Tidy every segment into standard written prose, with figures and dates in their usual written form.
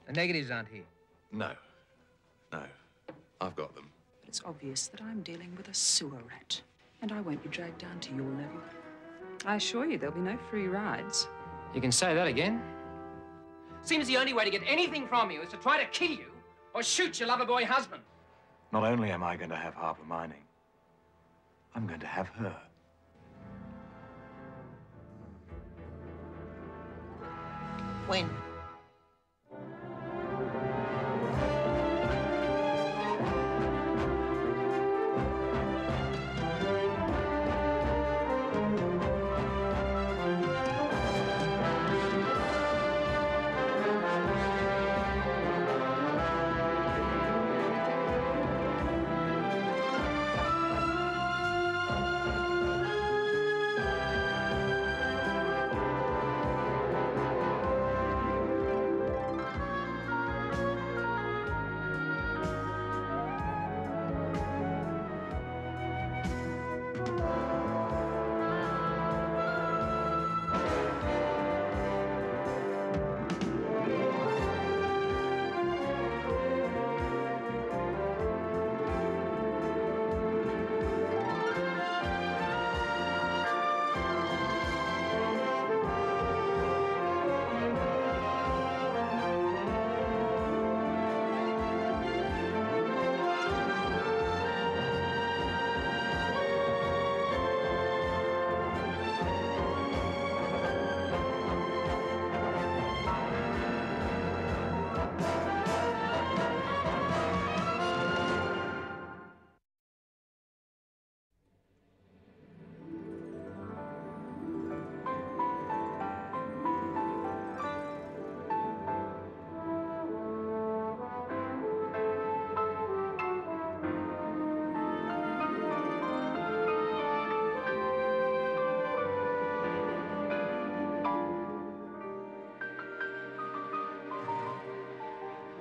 The negatives aren't here? No. No. I've got them. But it's obvious that I'm dealing with a sewer rat, and I won't be dragged down to your level. I assure you there'll be no free rides. You can say that again. Seems the only way to get anything from you is to try to kill you or shoot your lover boy husband. Not only am I going to have Harper Mining, I'm going to have her. When?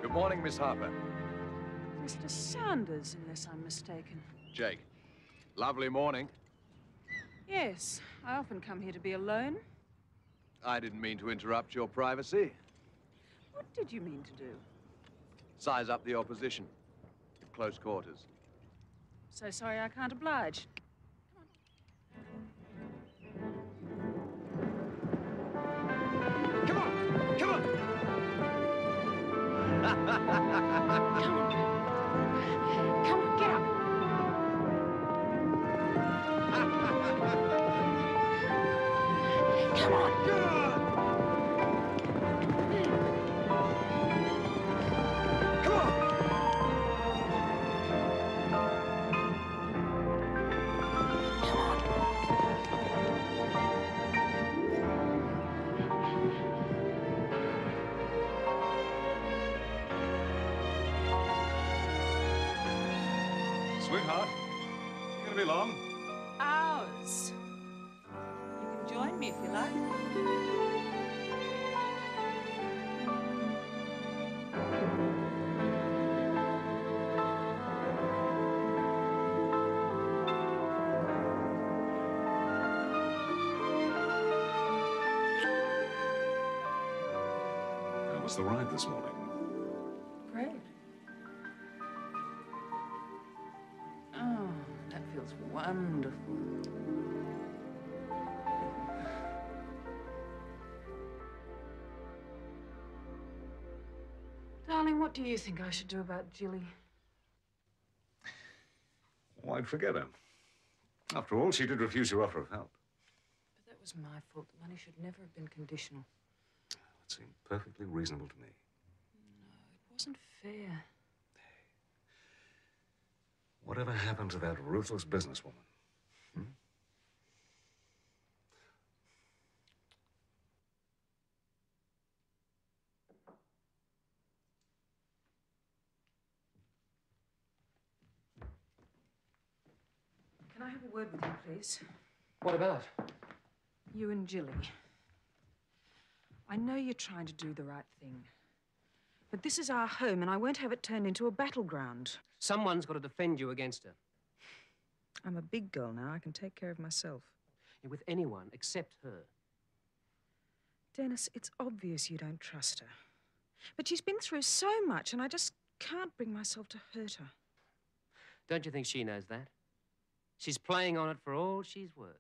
Good morning, Miss Harper. Mr. Sanders, unless I'm mistaken. Jake. Lovely morning. Yes, I often come here to be alone. I didn't mean to interrupt your privacy. What did you mean to do? Size up the opposition. At close quarters. So sorry I can't oblige. Come on! Come on! Come on. Come on, get up. Come on. Come on! Sweetheart, you gonna be long? Hours. You can join me if you like. How was the ride this morning? Great. Oh, that feels wonderful. Darling, what do you think I should do about Jilly? Why'd forget her? After all, she did refuse your offer of help. But that was my fault. The money should never have been conditional. It seemed perfectly reasonable to me. No, it wasn't fair. Whatever happened to that ruthless businesswoman? Hmm? Can I have a word with you, please? What about? You and Jilly. I know you're trying to do the right thing. But this is our home, and I won't have it turned into a battleground. Someone's got to defend you against her. I'm a big girl now. I can take care of myself. You're with anyone except her. Dennis, it's obvious you don't trust her. But she's been through so much, and I just can't bring myself to hurt her. Don't you think she knows that? She's playing on it for all she's worth.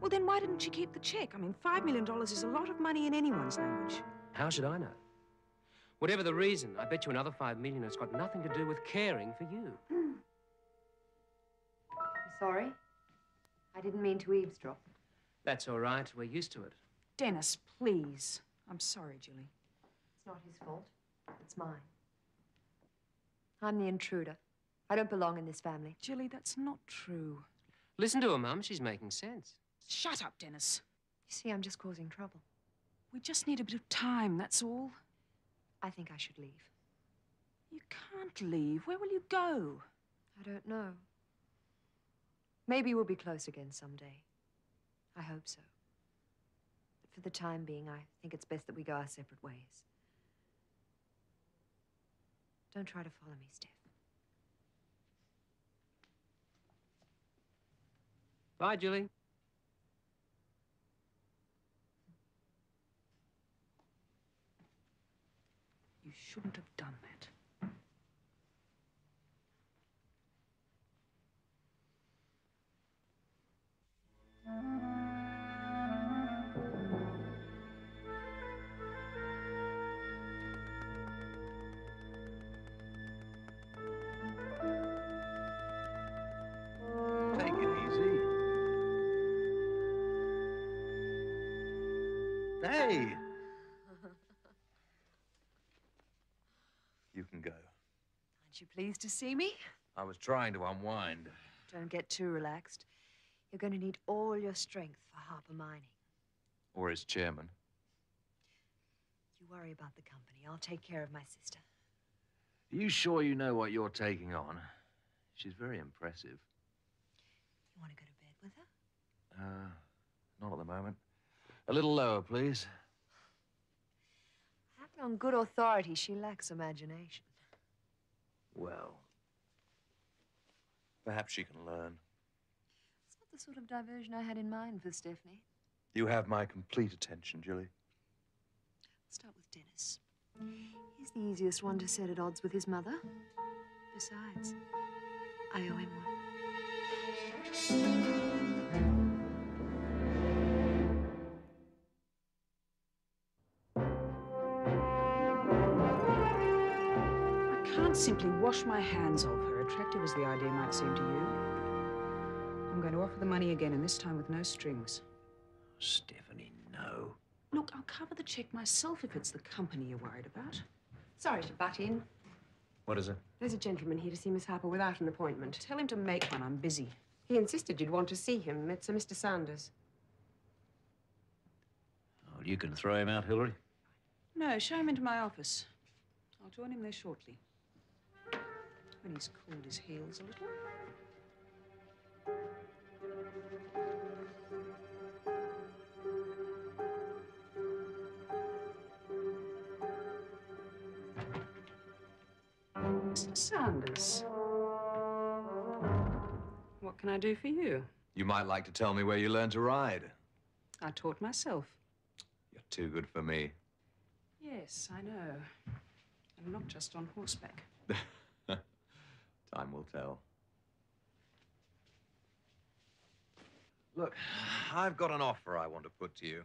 Well, then why didn't she keep the cheque? I mean, $5 million is a lot of money in anyone's language. How should I know? Whatever the reason, I bet you another $5 million has got nothing to do with caring for you. I'm sorry. I didn't mean to eavesdrop. That's all right. We're used to it. Dennis, please. I'm sorry, Julie. It's not his fault. It's mine. I'm the intruder. I don't belong in this family. Julie, that's not true. Listen to her, Mum. She's making sense. Shut up, Dennis. You see, I'm just causing trouble. We just need a bit of time, that's all. I think I should leave. You can't leave. Where will you go? I don't know. Maybe we'll be close again someday. I hope so. But for the time being, I think it's best that we go our separate ways. Don't try to follow me, Steph. Bye, Julie. You shouldn't have done that. Take it easy. Hey! You can go. Aren't you pleased to see me? I was trying to unwind. Don't get too relaxed. You're going to need all your strength for Harper Mining. Or as chairman. You worry about the company. I'll take care of my sister. Are you sure you know what you're taking on? She's very impressive. You want to go to bed with her? Not at the moment. A little lower, please. I have it on good authority she lacks imagination. Well, perhaps she can learn. It's not the sort of diversion I had in mind for Stephanie. You have my complete attention, Julie. Let's start with Dennis. He's the easiest one to set at odds with his mother. Besides, I owe him one. I can't simply wash my hands of her, attractive as the idea might seem to you. I'm going to offer the money again, and this time with no strings. Stephanie, no. Look, I'll cover the cheque myself if it's the company you're worried about. Sorry to butt in. What is it? There's a gentleman here to see Miss Harper without an appointment. Tell him to make one. I'm busy. He insisted you'd want to see him. It's a Mr. Sanders. Oh, you can throw him out, Hillary. No, show him into my office. I'll join him there shortly. When he's cooled his heels a little. Mr. Sanders. What can I do for you? You might like to tell me where you learned to ride. I taught myself. You're too good for me. Yes, I know. And not just on horseback. Time will tell. Look, I've got an offer I want to put to you.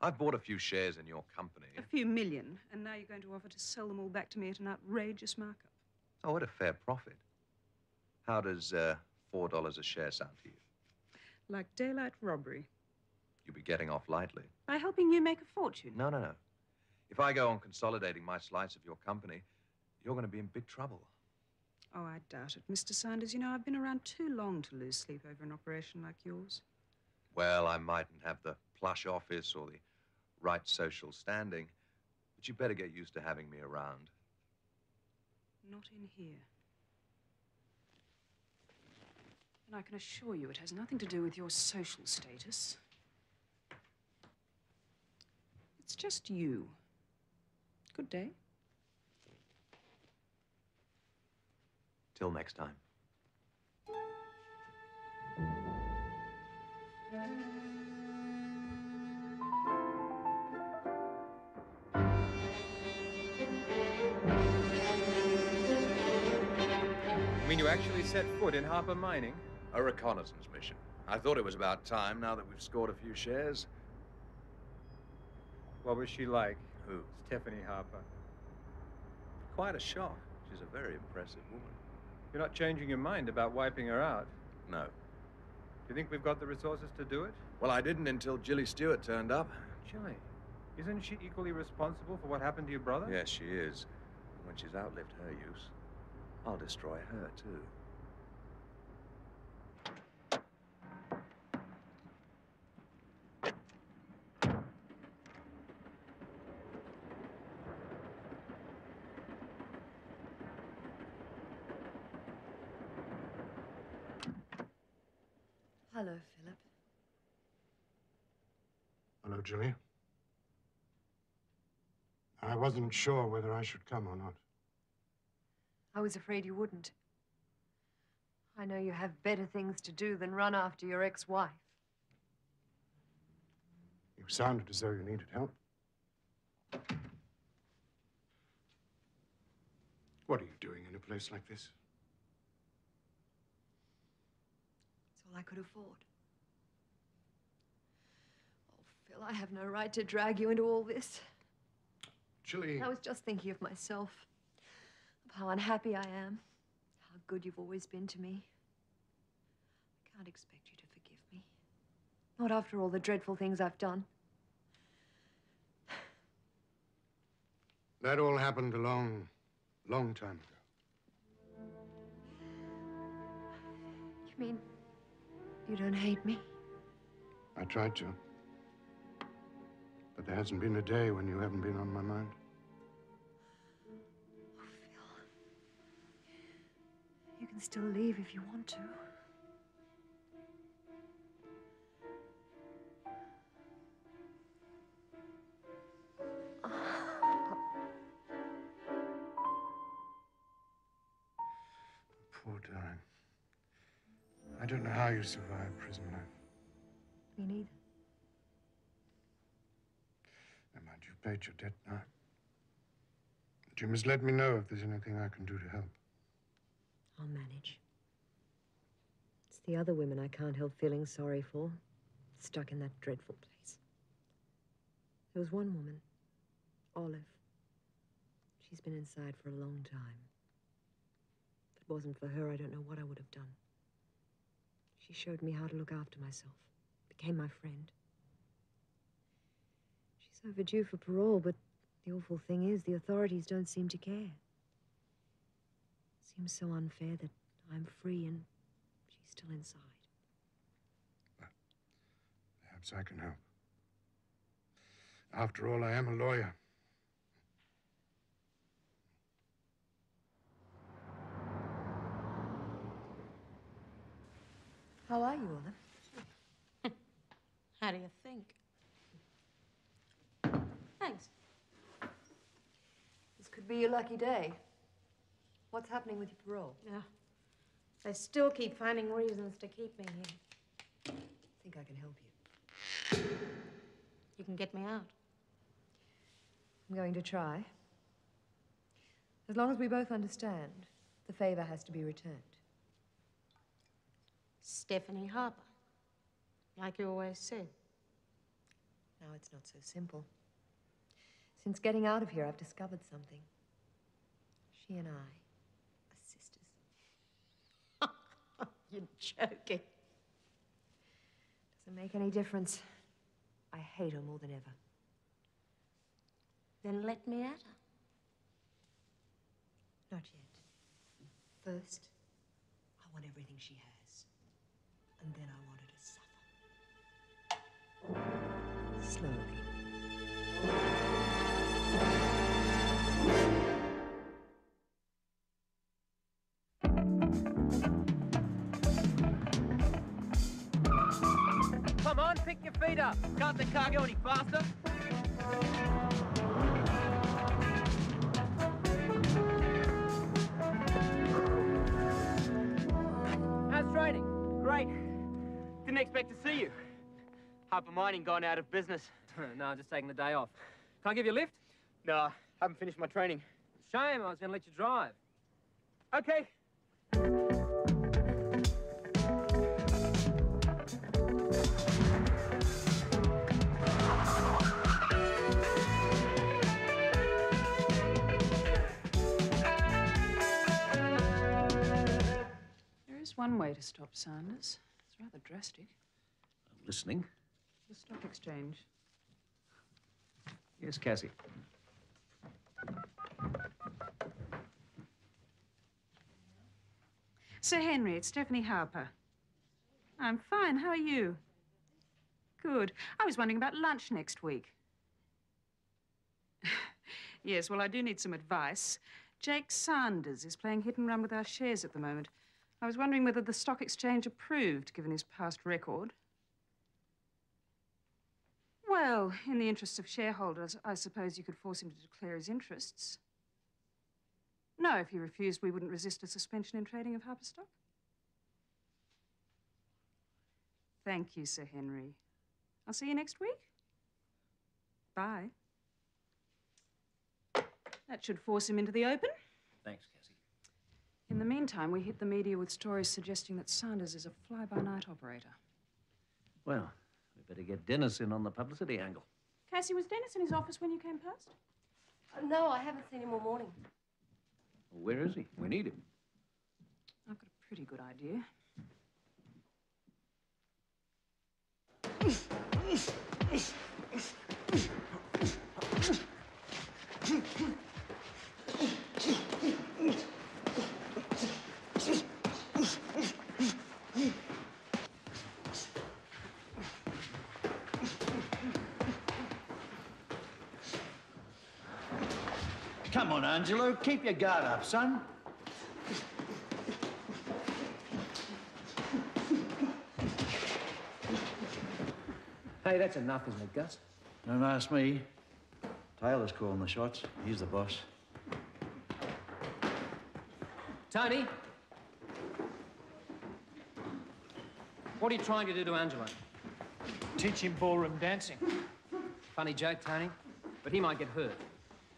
I've bought a few shares in your company. A few million, and now you're going to offer to sell them all back to me at an outrageous markup. Oh, at a fair profit. How does $4 a share sound to you? Like daylight robbery. You'll be getting off lightly. By helping you make a fortune. No, no, no. If I go on consolidating my slice of your company, you're going to be in big trouble. Oh, I doubt it. Mr. Sanders, you know, I've been around too long to lose sleep over an operation like yours. Well, I mightn't have the plush office or the right social standing, but you better get used to having me around. Not in here. And I can assure you it has nothing to do with your social status. It's just you. Good day. Till next time. You mean you actually set foot in Harpur Mining? A reconnaissance mission. I thought it was about time now that we've scored a few shares. What was she like? Who? Stefani Harpur. Quite a shock. She's a very impressive woman. You're not changing your mind about wiping her out? No. Do you think we've got the resources to do it? Well, I didn't until Джили Стюърт turned up. Jilly, isn't she equally responsible for what happened to your brother? Yes, she is. When she's outlived her use, I'll destroy her too. Hello, Philip. Hello, Julia. I wasn't sure whether I should come or not. I was afraid you wouldn't. I know you have better things to do than run after your ex-wife. You sounded as though you needed help. What are you doing in a place like this? It's all I could afford. Oh, Phil, I have no right to drag you into all this. Julie... I was just thinking of myself, of how unhappy I am, how good you've always been to me. I can't expect you to forgive me. Not after all the dreadful things I've done. That all happened a long, long time ago. You mean you don't hate me? I tried to. But there hasn't been a day when you haven't been on my mind. Oh, Phil. You can still leave if you want to. Poor darling. I don't know how you survived prison life. Me neither. Never mind, you've paid your debt now. But you must let me know if there's anything I can do to help. I'll manage. It's the other women I can't help feeling sorry for, stuck in that dreadful place. There was one woman, Olive. She's been inside for a long time. If it wasn't for her, I don't know what I would have done. She showed me how to look after myself, became my friend. She's overdue for parole, but the awful thing is the authorities don't seem to care. It seems so unfair that I'm free and she's still inside. Well, perhaps I can help. After all, I am a lawyer. How are you, Olive? How do you think? Thanks. This could be your lucky day. What's happening with your parole? Yeah. They still keep finding reasons to keep me here. I think I can help you. You can get me out. I'm going to try. As long as we both understand, the favor has to be returned. Stefani Harpur. Like you always said. Now it's not so simple. Since getting out of here, I've discovered something. She and I are sisters. You're joking. Doesn't make any difference. I hate her more than ever. Then let me at her. Not yet. First, I want everything she has. And then I want her to suffer. Slowly. Come on, pick your feet up. Can't the car go any faster? How's training? Great. Didn't expect to see you. Harpur Mining gone out of business. No, I'm just taking the day off. Can I give you a lift? No, haven't finished my training. Shame, I was going to let you drive. Okay. One way to stop Sanders. It's rather drastic. I'm listening. The stock exchange. Yes, Cassie. Sir Henry, it's Stefani Harpur. I'm fine. How are you? Good. I was wondering about lunch next week. Yes, well, I do need some advice. Jake Sanders is playing hit and run with our shares at the moment. I was wondering whether the stock exchange approved, given his past record. Well, in the interests of shareholders, I suppose you could force him to declare his interests. No, if he refused, we wouldn't resist a suspension in trading of Harpur stock. Thank you, Sir Henry. I'll see you next week. Bye. That should force him into the open. Thanks, Cassie. In the meantime, we hit the media with stories suggesting that Sanders is a fly-by-night operator. Well, we better get Dennis in on the publicity angle. Cassie, was Dennis in his office when you came past? No, I haven't seen him all morning. Well, where is he? We need him. I've got a pretty good idea. Come on, Angelo. Keep your guard up, son. Hey, that's enough, isn't it, Gus? Don't ask me. Taylor's calling the shots. He's the boss. Tony? What are you trying to do to Angelo? Teach him ballroom dancing. Funny joke, Tony, but he might get hurt.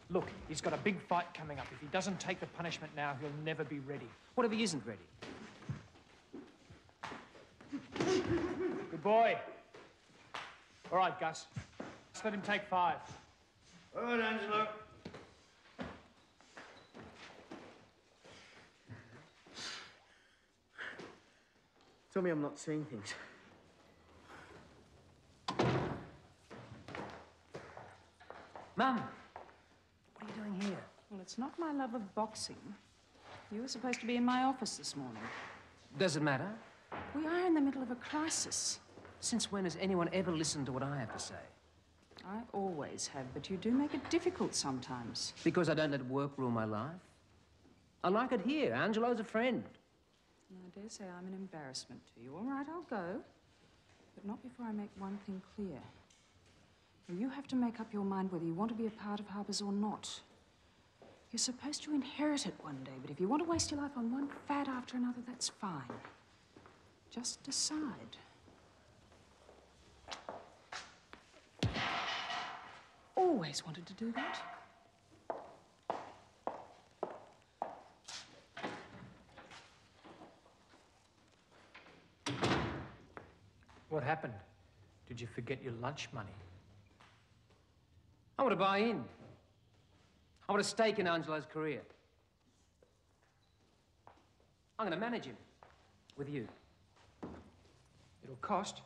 Look, he's got a big fight coming up. If he doesn't take the punishment now, he'll never be ready. What if he isn't ready? Good boy. All right, Gus. Just let him take 5. All right, Angelo. Tell me I'm not seeing things. Mum, what are you doing here? Well, it's not my love of boxing. You were supposed to be in my office this morning. Does it matter? We are in the middle of a crisis. Since when has anyone ever listened to what I have to say? I always have, but you do make it difficult sometimes. Because I don't let work rule my life? I like it here. Angelo's a friend. I dare say I'm an embarrassment to you. All right, I'll go. But not before I make one thing clear. You have to make up your mind whether you want to be a part of Harpur's or not. You're supposed to inherit it one day, but if you want to waste your life on one fad after another, that's fine. Just decide. Always wanted to do that. What happened? Did you forget your lunch money? I want to buy in. I want a stake in Angelo's career. I'm going to manage him. With you. It'll cost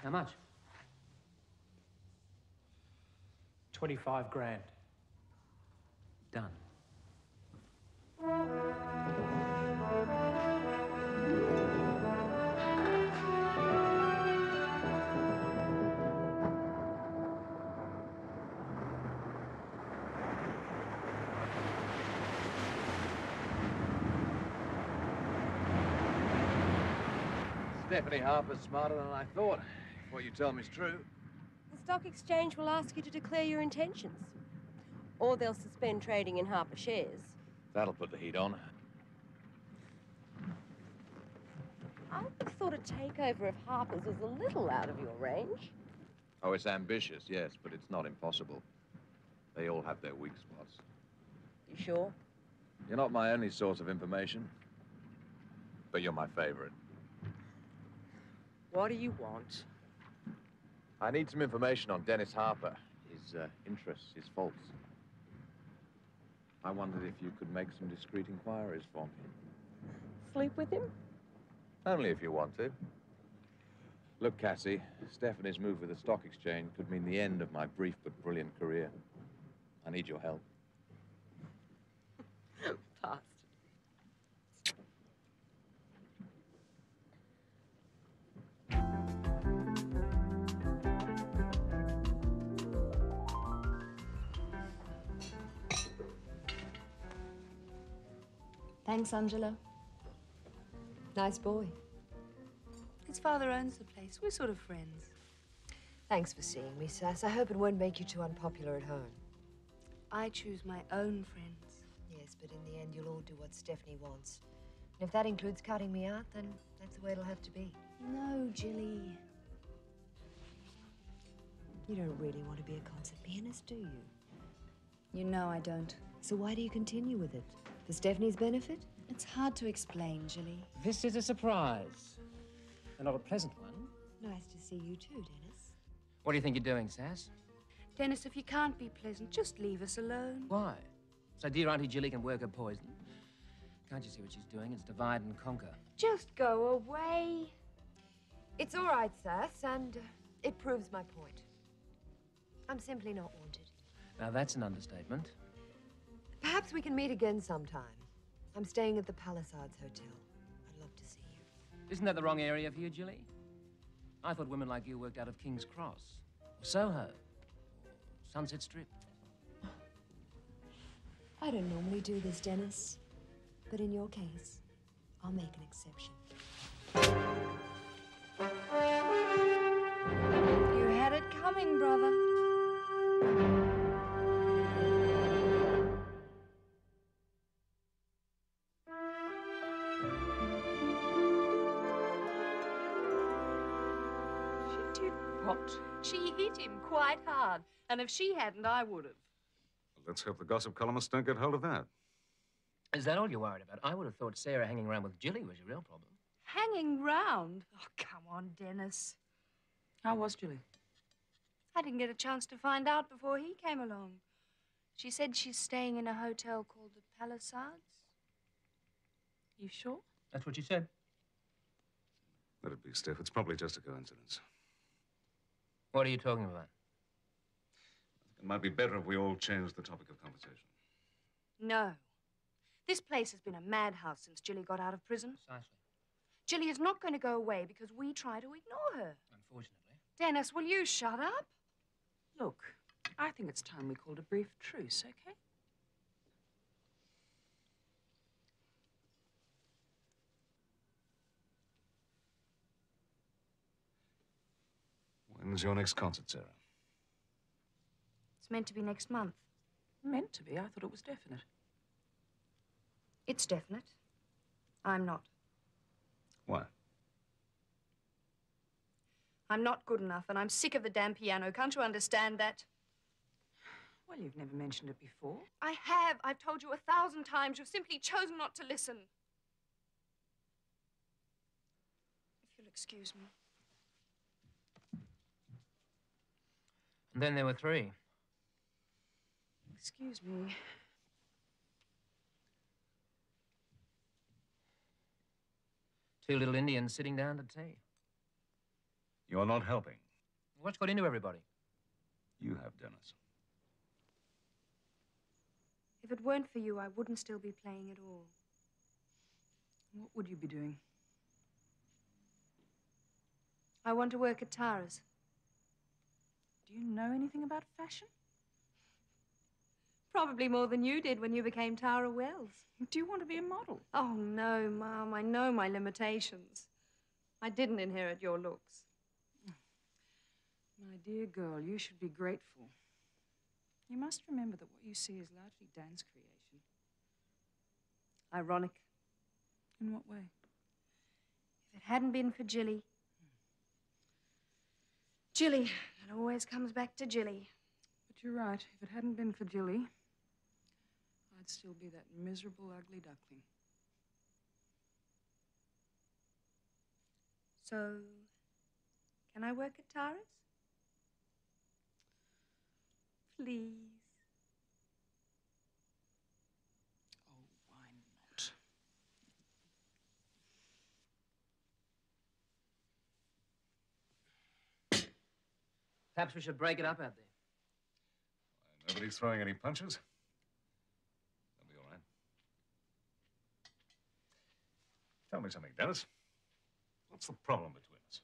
How much? 25 grand. Done. Stefani Harpur's smarter than I thought. If what you tell me is true. The stock exchange will ask you to declare your intentions. Or they'll suspend trading in Harpur shares. That'll put the heat on. I would have thought a takeover of Harpur's was a little out of your range. Oh, it's ambitious, yes, but it's not impossible. They all have their weak spots. You sure? You're not my only source of information. But you're my favorite. What do you want? I need some information on Dennis Harper, his interests, his faults. I wondered if you could make some discreet inquiries for me. Sleep with him? Only if you want to. Look, Cassie, Stephanie's move with the stock exchange could mean the end of my brief but brilliant career. I need your help. Bastard. Thanks, Angela. Nice boy. His father owns the place. We're sort of friends. Thanks for seeing me, Sass. I hope it won't make you too unpopular at home. I choose my own friends. Yes, but in the end, you'll all do what Stephanie wants. And if that includes cutting me out, then that's the way it'll have to be. No, Jilly. You don't really want to be a concert pianist, do you? You know I don't. So why do you continue with it? For Stephanie's benefit? It's hard to explain, Jilly. This is a surprise. And not a pleasant one. Nice to see you too, Dennis. What do you think you're doing, Sass? Dennis, if you can't be pleasant, just leave us alone. Why? So dear Auntie Jilly can work her poison? Can't you see what she's doing? It's divide and conquer. Just go away. It's all right, Sass, and it proves my point. I'm simply not wanted. Now, that's an understatement. Perhaps we can meet again sometime. I'm staying at the Palisades Hotel. I'd love to see you. Isn't that the wrong area for you, Jilly? I thought women like you worked out of King's Cross, or Soho, or Sunset Strip. I don't normally do this, Dennis. But in your case, I'll make an exception. You had it coming, brother. She hit him quite hard, and if she hadn't, I would have. Well, let's hope the gossip columnists don't get hold of that. Is that all you're worried about? I would have thought Sarah hanging around with Jilly was your real problem. Hanging round? Oh, come on, Dennis. How was Jilly? I didn't get a chance to find out before he came along. She said she's staying in a hotel called the Palisades. You sure? That's what she said. Let it be, Steph. It's probably just a coincidence. What are you talking about? It might be better if we all change the topic of conversation. No. This place has been a madhouse since Jilly got out of prison. Precisely. Jilly is not going to go away because we try to ignore her. Unfortunately. Dennis, will you shut up? Look, I think it's time we called a brief truce, okay? When's your next concert, Sarah? It's meant to be next month. Meant to be? I thought it was definite. It's definite. I'm not. Why? I'm not good enough, and I'm sick of the damn piano. Can't you understand that? Well, you've never mentioned it before. I have. I've told you 1,000 times. You've simply chosen not to listen. If you'll excuse me. And then there were three. Excuse me. Two little Indians sitting down to tea. You're not helping. What's got into everybody? You have, Dennis. If it weren't for you, I wouldn't still be playing at all. What would you be doing? I want to work at Tara's. Do you know anything about fashion? Probably more than you did when you became Tara Wells. Do you want to be a model? Oh, no, Mum. I know my limitations. I didn't inherit your looks. My dear girl, you should be grateful. You must remember that what you see is largely Dan's creation. Ironic. In what way? If it hadn't been for Jilly. Jilly. It always comes back to Jilly. But you're right. If it hadn't been for Jilly, I'd still be that miserable, ugly duckling. So, can I work at Tara's? Please. Oh, why not? Perhaps we should break it up out there. Nobody's throwing any punches. That'll be all right. Tell me something, Dennis. What's the problem between us?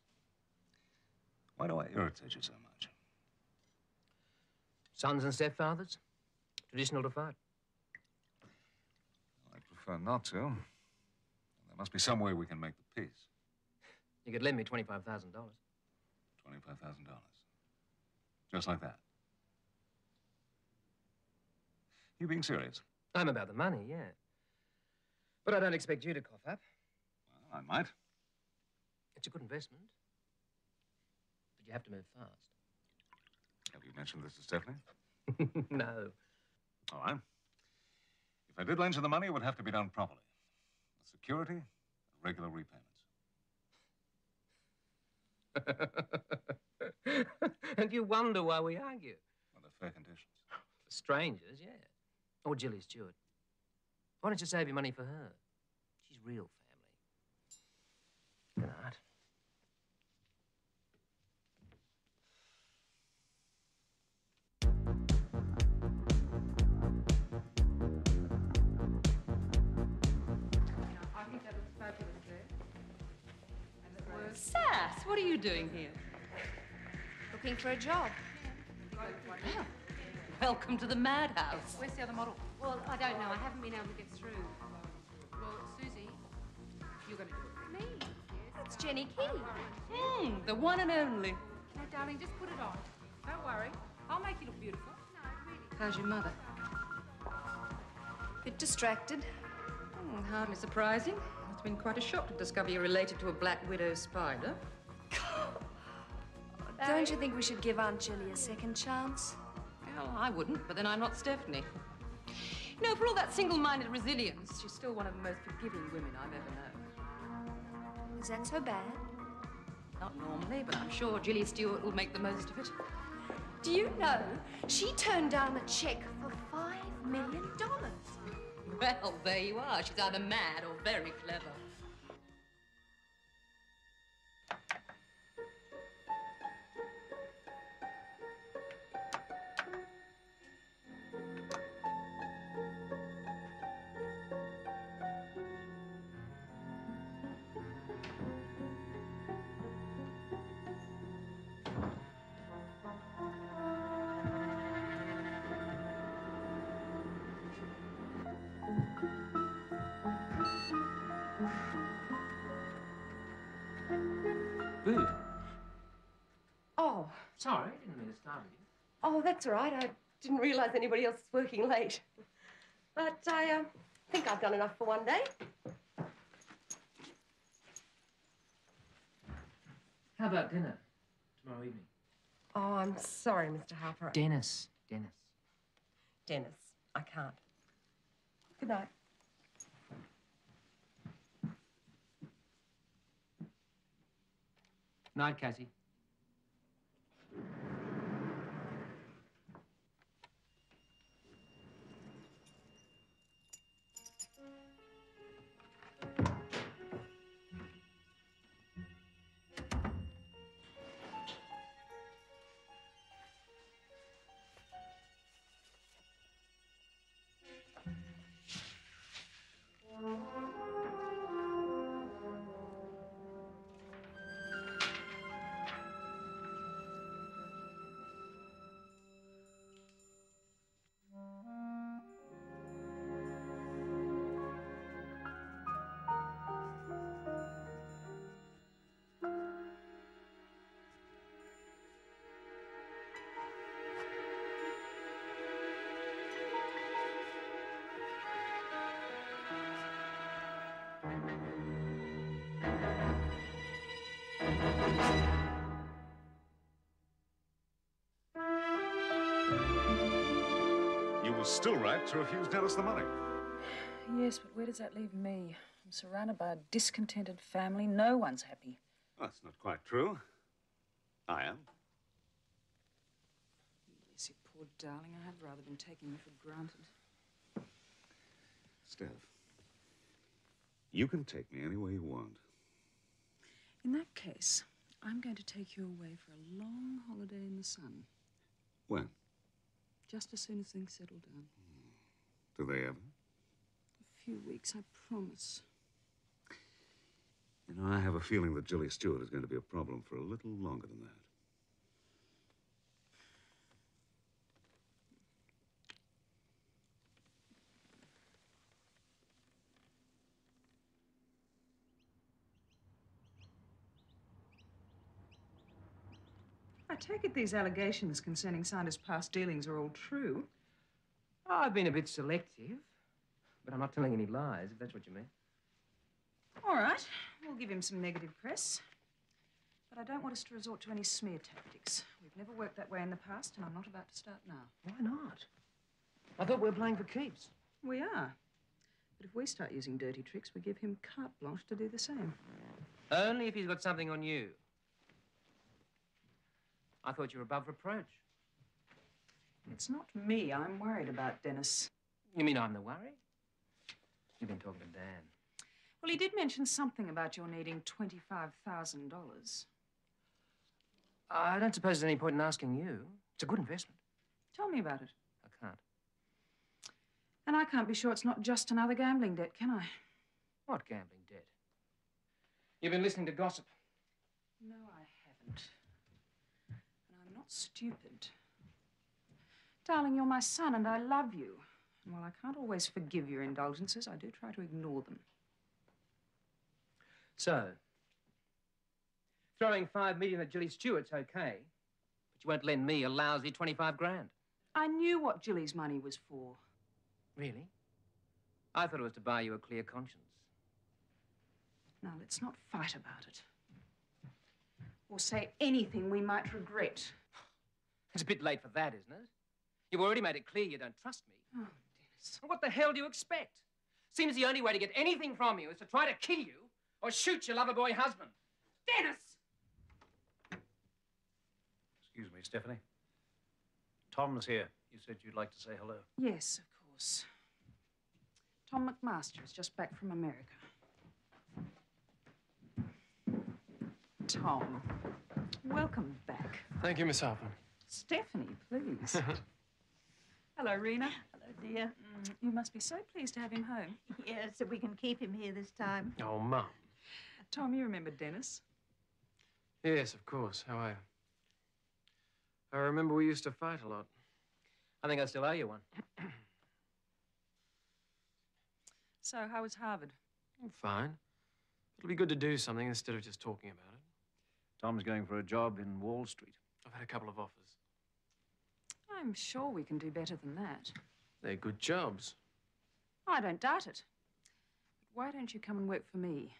Why do I irritate you so much? Sons and stepfathers? Traditional to fight? I prefer not to. There must be some way we can make the peace. You could lend me $25,000. $25,000. Just like that. You being serious? I'm about the money, yeah. But I don't expect you to cough up. Well, I might. It's a good investment. But you have to move fast. Have you mentioned this to Stephanie? No. All right. If I did lend you the money, it would have to be done properly. With security and regular repayments. And you wonder why we argue? Under fair conditions. For strangers, yeah. Or Jilly Stewart. Why don't you save your money for her? She's real family. Good night. I think that looks fabulous there. And Sass, what are you doing here? Looking for a job. Well, welcome to the madhouse. Where's the other model? Well, I don't know. I haven't been able to get through. Well, Susie, you're going to do it. Me? That's Jenny Key. The one and only. No, darling, just put it on. Don't worry. I'll make you look beautiful. No, really. How's your mother? Bit distracted. Hardly surprising. It's been quite a shock to discover you're related to a black widow spider. Don't you think we should give Aunt Jilly a second chance? Well, I wouldn't, but then I'm not Stephanie. You know, for all that single-minded resilience, she's still one of the most forgiving women I've ever known. Is that so bad? Not normally, but I'm sure Jili Stewart will make the most of it. Do you know, she turned down a check for $5 million. Well, there you are. She's either mad or very clever. Boo. Oh. Sorry, didn't mean to startle you. Oh, that's all right. I didn't realise anybody else was working late. But I think I've done enough for one day. How about dinner tomorrow evening? Oh, I'm sorry, Mr. Harper. Dennis. Dennis, I can't. Good night. Night, Cassie. You were still right to refuse Dennis the money. Yes, but where does that leave me? I'm surrounded by a discontented family. No one's happy. Well, that's not quite true. I am. Yes, you poor darling. I have rather been taking you for granted. Steph, you can take me any way you want. In that case, I'm going to take you away for a long holiday in the sun. When? Just as soon as things settle down. Do they ever? A few weeks, I promise. You know, I have a feeling that Jili Stüърt is going to be a problem for a little longer than that. I take it these allegations concerning Sanders' past dealings are all true. Oh, I've been a bit selective, but I'm not telling any lies, if that's what you mean. All right, we'll give him some negative press. But I don't want us to resort to any smear tactics. We've never worked that way in the past, and I'm not about to start now. Why not? I thought we were playing for keeps. We are. But if we start using dirty tricks, we give him carte blanche to do the same. Only if he's got something on you. I thought you were above reproach. It's not me I'm worried about, Dennis. You mean I'm the worry? You've been talking to Dan. Well, he did mention something about your needing $25,000. I don't suppose there's any point in asking you. It's a good investment. Tell me about it. I can't. And I can't be sure it's not just another gambling debt, can I? What gambling debt? You've been listening to gossip. No, I haven't. And I'm not stupid. Darling, you're my son and I love you. And while I can't always forgive your indulgences, I do try to ignore them. So, throwing $5 million at Jili Stüърt's okay, but you won't lend me a lousy 25 grand. I knew what Jilly's money was for. Really? I thought it was to buy you a clear conscience. Now, let's not fight about it. Or say anything we might regret. It's a bit late for that, isn't it? You've already made it clear you don't trust me. Oh, Dennis. What the hell do you expect? Seems the only way to get anything from you is to try to kill you or shoot your lover boy husband. Dennis! Excuse me, Stephanie. Tom's here. You said you'd like to say hello. Yes, of course. Tom McMaster is just back from America. Tom, welcome back. Thank you, Miss Harpur. Stephanie, please. Hello, Rena. Hello, dear. You must be so pleased to have him home. Yes, so we can keep him here this time. Oh, Mum. Tom, you remember Dennis? Yes, of course. How are you? I remember we used to fight a lot. I think I still owe you one. So, how was Harvard? Fine. It'll be good to do something instead of just talking about it. Tom's going for a job in Wall Street. I've had a couple of offers. I'm sure we can do better than that. They're good jobs. I don't doubt it. But why don't you come and work for me?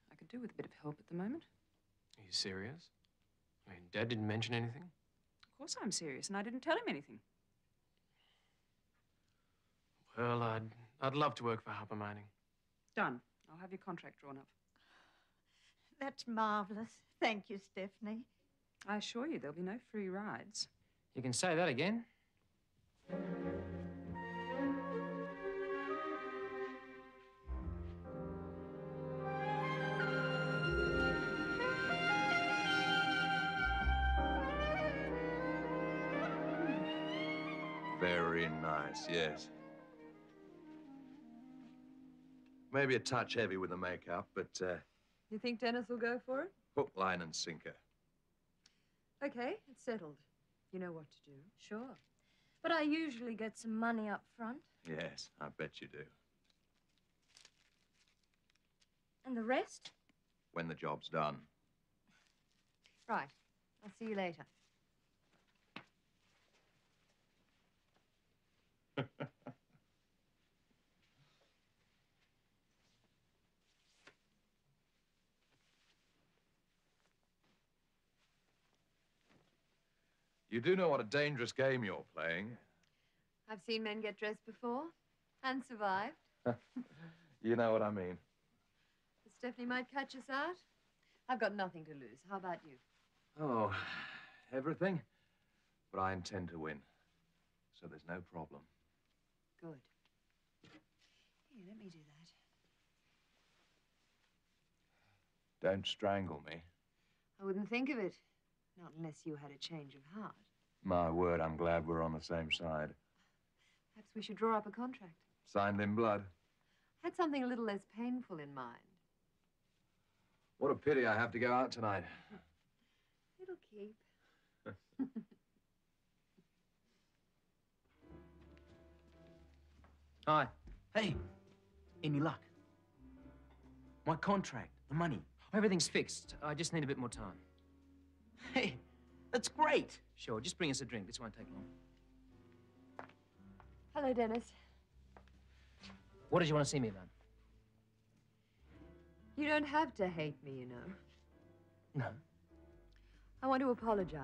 I could do with a bit of help at the moment. Are you serious? I mean, Dad didn't mention anything? Of course I'm serious, and I didn't tell him anything. Well, I'd love to work for Harpur Mining. Done. I'll have your contract drawn up. That's marvellous. Thank you, Stephanie. I assure you there'll be no free rides. You can say that again. Very nice, yes. Maybe a touch heavy with the makeup, but You think Dennis will go for it? hook, line, and sinker. Okay, it's settled. You know what to do. Sure. But I usually get some money up front. Yes, I bet you do. And the rest? When the job's done. Right. I'll see you later. You do know what a dangerous game you're playing. I've seen men get dressed before and survived. You know what I mean. Stephanie might catch us out. I've got nothing to lose. How about you? Oh, everything. But I intend to win. So there's no problem. Good. Here, let me do that. Don't strangle me. I wouldn't think of it. Not unless you had a change of heart. My word, I'm glad we're on the same side. Perhaps we should draw up a contract. Signed in blood. I had something a little less painful in mind. What a pity I have to go out tonight. It'll keep. Hi. Hey, any luck? My contract, the money. Everything's fixed. I just need a bit more time. Hey, that's great. Sure, just bring us a drink. This won't take long. Hello, Dennis. What did you want to see me about? You don't have to hate me, you know. No. I want to apologize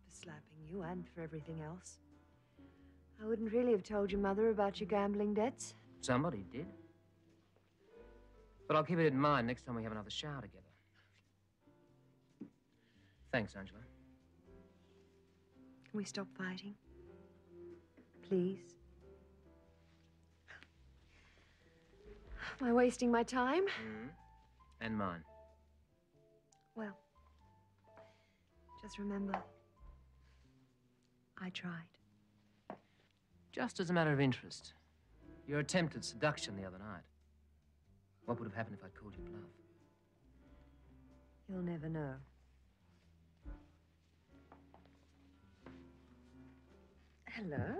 for slapping you and for everything else. I wouldn't really have told your mother about your gambling debts. Somebody did. But I'll keep it in mind next time we have another shower together. Thanks, Angela. Can we stop fighting? Please? Am I wasting my time? And mine. Well, just remember, I tried. Just as a matter of interest, your attempt at seduction the other night. What would have happened if I'd called you bluff? You'll never know. Hello?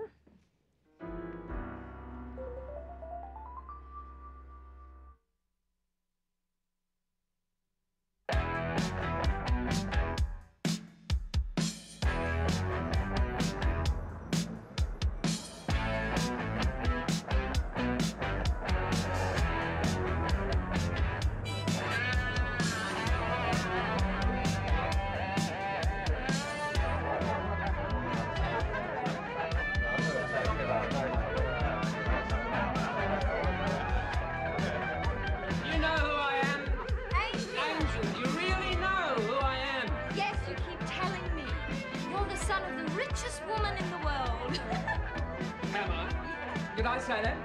Did I say that?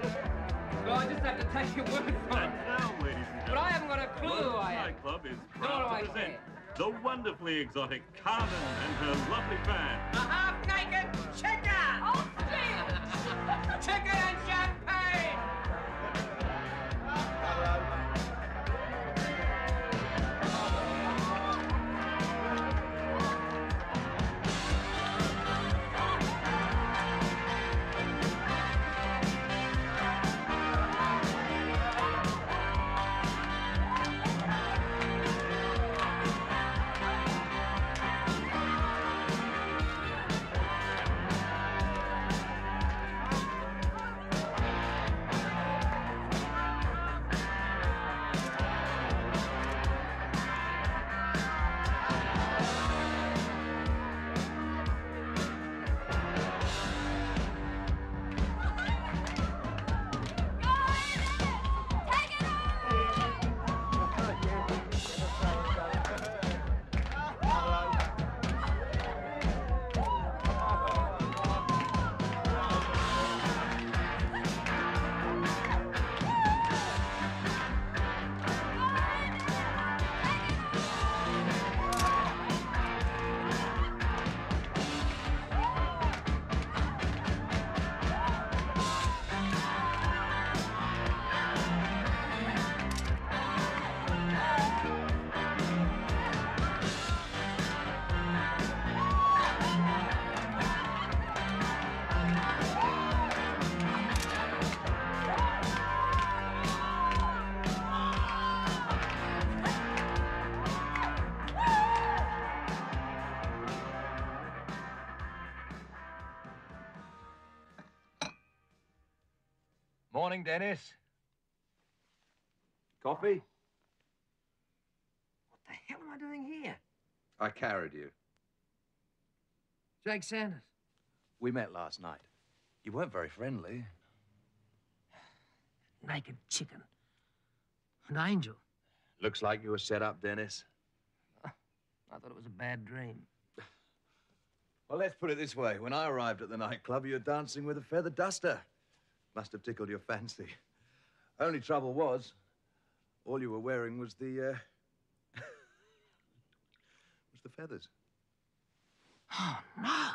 Well, I just have to take your word for it. Now, ladies and But I haven't got a clue who I am. Nightclub is Nor do proud I to present care. the wonderfully exotic Carmen and her lovely band. A half-naked chicken! Oh, dear! Chicken and champagne! Morning, Dennis. Coffee? What the hell am I doing here? I carried you. Jake Sanders. We met last night. You weren't very friendly. Naked chicken. An angel. Looks like you were set up, Dennis. I thought it was a bad dream. Well, let's put it this way. When I arrived at the nightclub, you were dancing with a feather duster. Must have tickled your fancy. Only trouble was, all you were wearing was the, was the feathers. Oh, no.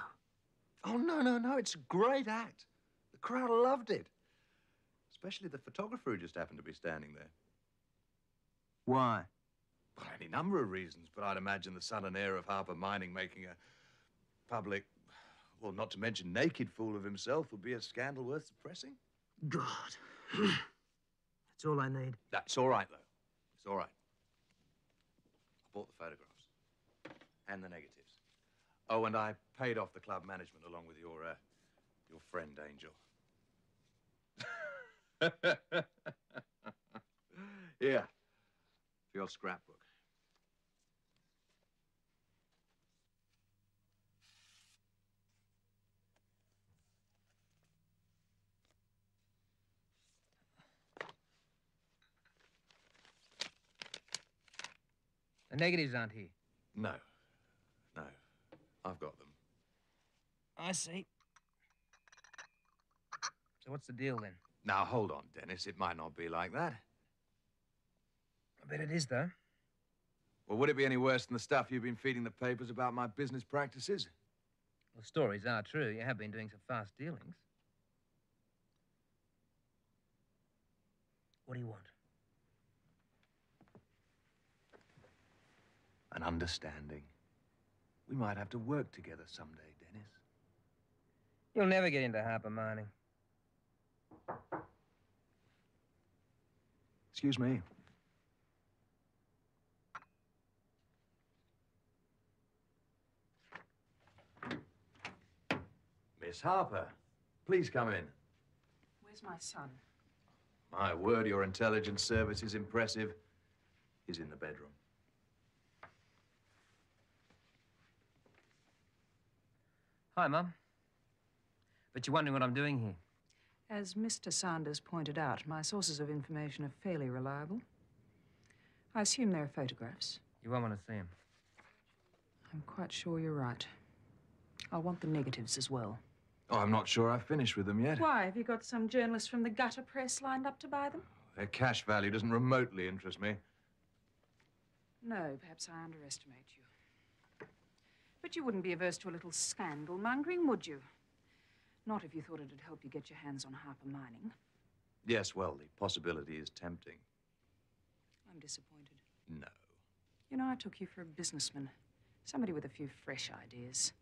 Oh, no. It's a great act. The crowd loved it. Especially the photographer who just happened to be standing there. Why? Well, any number of reasons, but I'd imagine the son and heir of Harper Mining making a public, well, not to mention naked fool of himself would be a scandal worth suppressing. God. That's all I need. That's all right, though. It's all right. I bought the photographs and the negatives. Oh, and I paid off the club management along with your friend, Angel. Here, for your scrapbook. The negatives aren't here. No. I've got them. I see. So what's the deal, then? Now, hold on, Dennis. It might not be like that. I bet it is, though. Well, would it be any worse than the stuff you've been feeding the papers about my business practices? Well, stories are true. You have been doing some fast dealings. What do you want? An understanding. We might have to work together someday, Dennis. You'll never get into Harper Mining. Excuse me. Miss Harper, please come in. Where's my son? My word, your intelligence service is impressive. He's in the bedroom. Hi, Mum. Bet you're wondering what I'm doing here. As Mr. Sanders pointed out, my sources of information are fairly reliable. I assume there are photographs. You won't want to see them. I'm quite sure you're right. I'll want the negatives as well. Oh, I'm not sure I've finished with them yet. Why? Have you got some journalist from the gutter press lined up to buy them? Their cash value doesn't remotely interest me. No, perhaps I underestimate you. But you wouldn't be averse to a little scandal mongering, would you? Not if you thought it'd help you get your hands on Harper Mining. Yes, well, the possibility is tempting. I'm disappointed. No. You know, I took you for a businessman. Somebody with a few fresh ideas.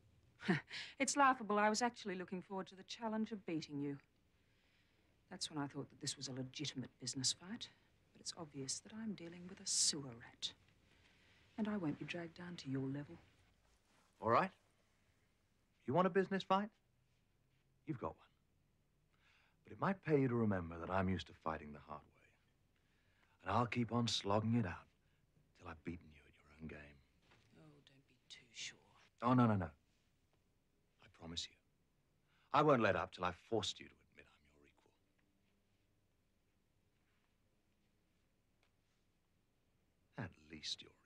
It's laughable. I was actually looking forward to the challenge of beating you. That's when I thought that this was a legitimate business fight. But it's obvious that I'm dealing with a sewer rat. And I won't be dragged down to your level. All right. You want a business fight? You've got one. But it might pay you to remember that I'm used to fighting the hard way. And I'll keep on slogging it out till I've beaten you at your own game. Oh, don't be too sure. Oh, no. I promise you. I won't let up till I've forced you to admit I'm your equal. At least your equal.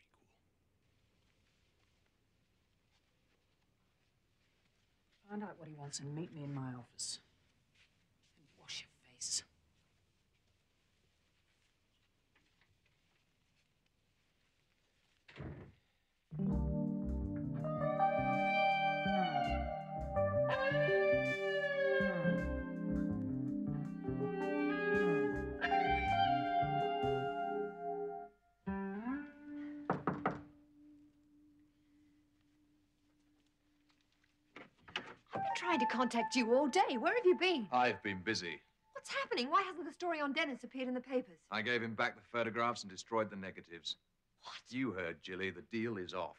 Find out what he wants and meet me in my office. And wash your face. Trying to contact you all day. Where have you been? I've been busy. What's happening? Why hasn't the story on Dennis appeared in the papers? I gave him back the photographs and destroyed the negatives. What? You heard, Jilly. The deal is off.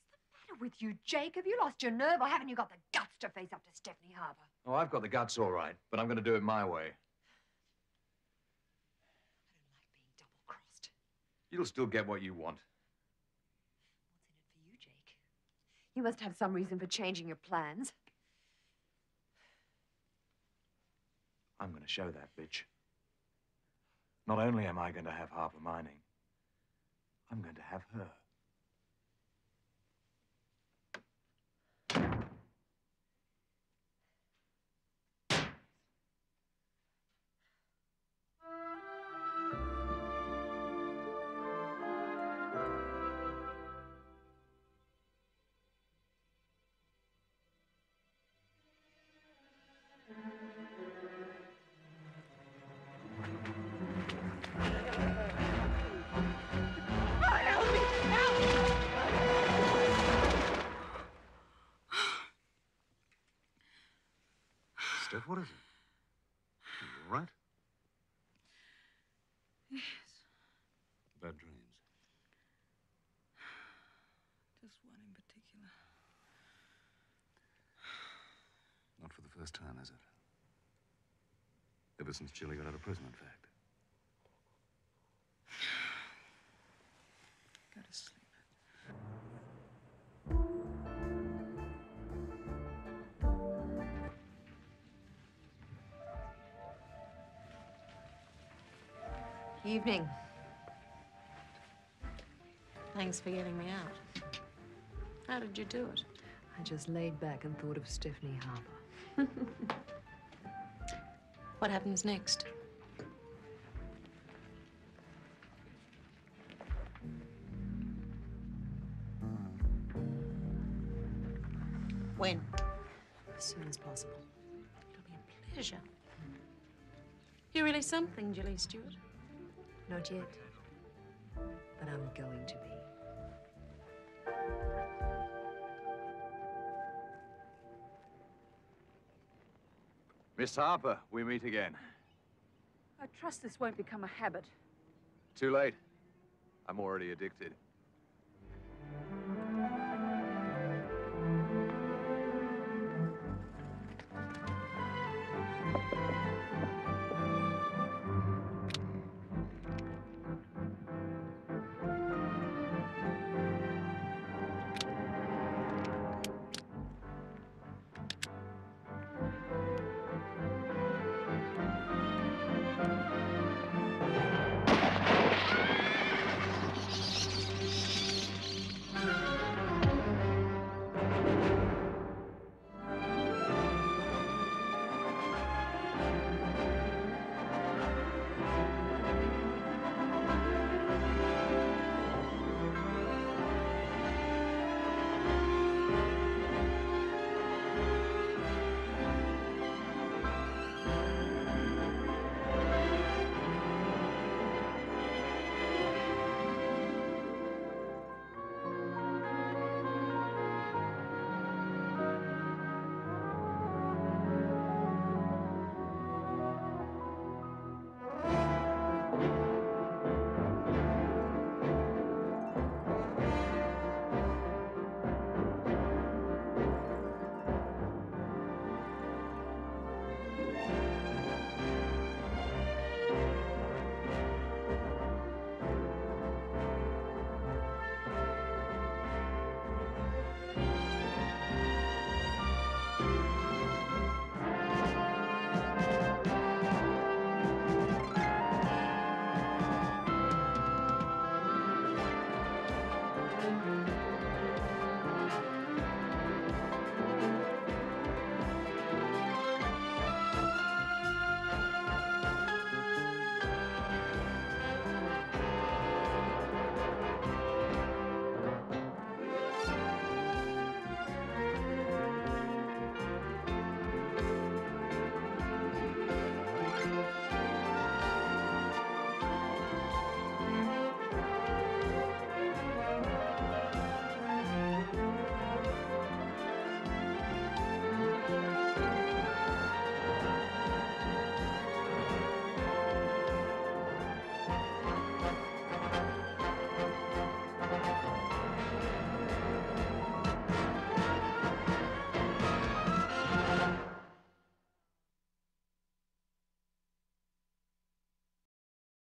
What's the matter with you, Jake? Have you lost your nerve or haven't you got the guts to face up to Stefani Harpur? Oh, I've got the guts all right, but I'm going to do it my way. I don't like being double-crossed. You'll still get what you want. What's in it for you, Jake? You must have some reason for changing your plans. I'm going to show that bitch. Not only am I going to have Harper Mining, I'm going to have her. time, is it? Ever since Chile got out of prison, in fact. Go to sleep. Evening. Thanks for getting me out. How did you do it? I just laid back and thought of Stefani Harpър. What happens next? When? As soon as possible. It'll be a pleasure. You're really something, Jili Stüърt. Not yet. But I'm going to be. Miss Harpъr, we meet again. I trust this won't become a habit. Too late. I'm already addicted.